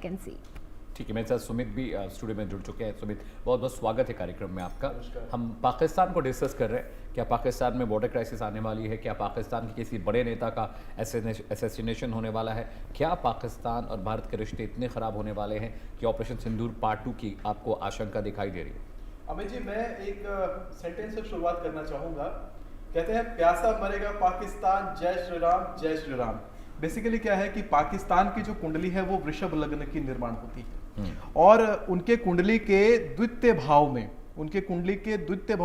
can see. ठीक है, मेरे साथ सुमित भी स्टूडियो में जुड़ चुके हैं। सुमित, बहुत बहुत स्वागत है कार्यक्रम में आपका। हम पाकिस्तान को डिस्कस कर रहे हैं। क्या पाकिस्तान में बॉर्डर क्राइसिस आने वाली है? क्या पाकिस्तान के किसी बड़े नेता का असैसिनेशन होने वाला है? क्या पाकिस्तान और भारत के रिश्ते इतने ख़राब होने वाले हैं कि ऑपरेशन सिंदूर पार्ट 2 की आपको आशंका दिखाई दे रही है? अमित जी, मैं एक सेंटेंस से शुरुआत करना चाहूँगा। कहते हैं प्यासा मरेगा पाकिस्तान, जय श्री राम, जय श्री राम। बेसिकली क्या है कि पाकिस्तान की जो कुंडली है वो वृषभ लग्न की निर्माण होती है और उनके कुंडली के द्वितीय भाव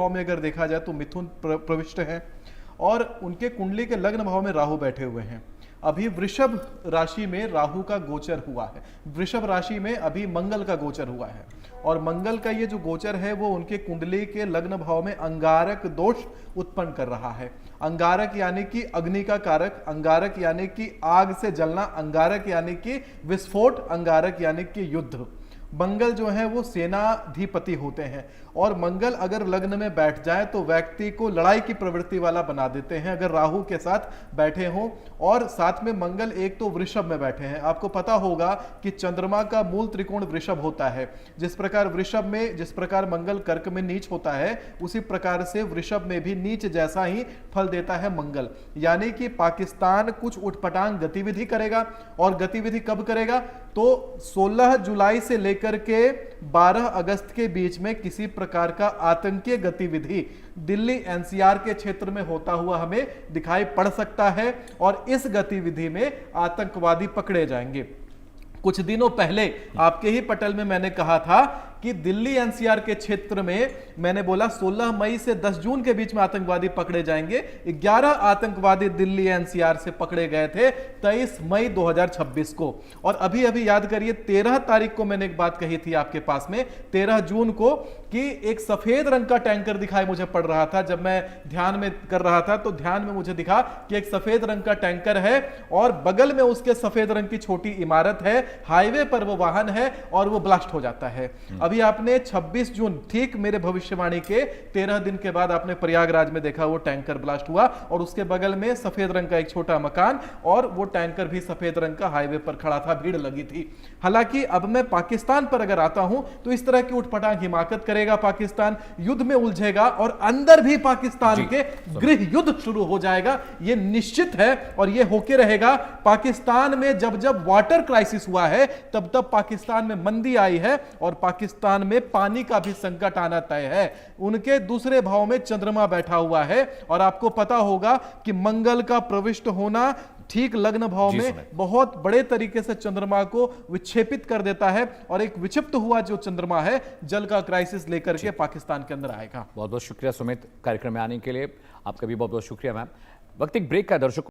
में अगर देखा जाए तो मिथुन प्रविष्ट है और उनके कुंडली के लग्न भाव में राहु बैठे हुए हैं। अभी वृषभ राशि में राहु का गोचर हुआ है, वृषभ राशि में अभी मंगल का गोचर हुआ है और मंगल का ये जो गोचर है वो उनके कुंडली के लग्न भाव में अंगारक दोष उत्पन्न कर रहा है। अंगारक यानी कि अग्नि का कारक, अंगारक यानी कि आग से जलना, अंगारक यानी कि विस्फोट, अंगारक यानी कि युद्ध। मंगल जो है वो सेनाधिपति होते हैं और मंगल अगर लग्न में बैठ जाए तो व्यक्ति को लड़ाई की प्रवृत्ति वाला बना देते हैं अगर राहु के साथ बैठे हों। और साथ में मंगल एक तो वृषभ में बैठे हैं। आपको पता होगा कि चंद्रमा का मूल त्रिकोण वृषभ होता है। जिस प्रकार वृषभ में, जिस प्रकार मंगल कर्क में नीच होता है, उसी प्रकार से वृषभ में भी नीच जैसा ही फल देता है मंगल। यानी कि पाकिस्तान कुछ उटपटांग गतिविधि करेगा और गतिविधि कब करेगा? तो 16 जुलाई से लेकर के 12 अगस्त के बीच में किसी प्रकार का आतंकीय गतिविधि दिल्ली एनसीआर के क्षेत्र में होता हुआ हमें दिखाई पड़ सकता है और इस गतिविधि में आतंकवादी पकड़े जाएंगे। कुछ दिनों पहले आपके ही पटल में मैंने कहा था कि दिल्ली एनसीआर के क्षेत्र में मैंने बोला 16 मई से 10 जून के बीच में आतंकवादी पकड़े जाएंगे। 11 आतंकवादी दिल्ली एनसीआर से पकड़े गए थे 23 मई 2026 को। और अभी अभी याद करिए 13 तारीख को मैंने एक बात कही थी आपके पास में, 13 जून को, कि एक सफेद रंग का टैंकर दिखाई मुझे पड़ रहा था। जब मैं ध्यान में कर रहा था तो ध्यान में मुझे दिखा कि एक सफेद रंग का टैंकर है और बगल में उसके सफेद रंग की छोटी इमारत है, हाईवे पर वो वाहन है और वो ब्लास्ट हो जाता है। अभी आपने 26 जून, ठीक मेरे भविष्यवाणी के 13 दिन के बाद आपने प्रयागराज में देखा वो टैंकर ब्लास्ट हुआ और उसके बगल में सफेद रंग का एक छोटा मकान और वो टैंकर भी सफेद रंग का हाईवे पर खड़ा था, भीड़ लगी थी। हालांकि अब मैं पाकिस्तान पर अगर आता हूं तो इस तरह की उठपटांग हिमाकत करेगा पाकिस्तान, युद्ध में उलझेगा और अंदर भी पाकिस्तान के गृह युद्ध शुरू हो जाएगा। यह निश्चित है और यह होके रहेगा। पाकिस्तान में जब जब वाटर क्राइसिस हुआ है तब तब पाकिस्तान में मंदी आई है और पाकिस्तान में पानी का भी संकट आना तय है। उनके दूसरे भाव में चंद्रमा बैठा हुआ है और आपको पता होगा कि मंगल का प्रविष्ट होना ठीक लग्न भाव में बहुत बड़े तरीके से चंद्रमा को विक्षेपित कर देता है और एक विक्षिप्त हुआ जो चंद्रमा है जल का क्राइसिस लेकर के पाकिस्तान के अंदर आएगा। बहुत बहुत शुक्रिया सुमित कार्यक्रम में आने के लिए, आपका भी बहुत बहुत शुक्रिया मैम। वक्त एक ब्रेक का दर्शकों।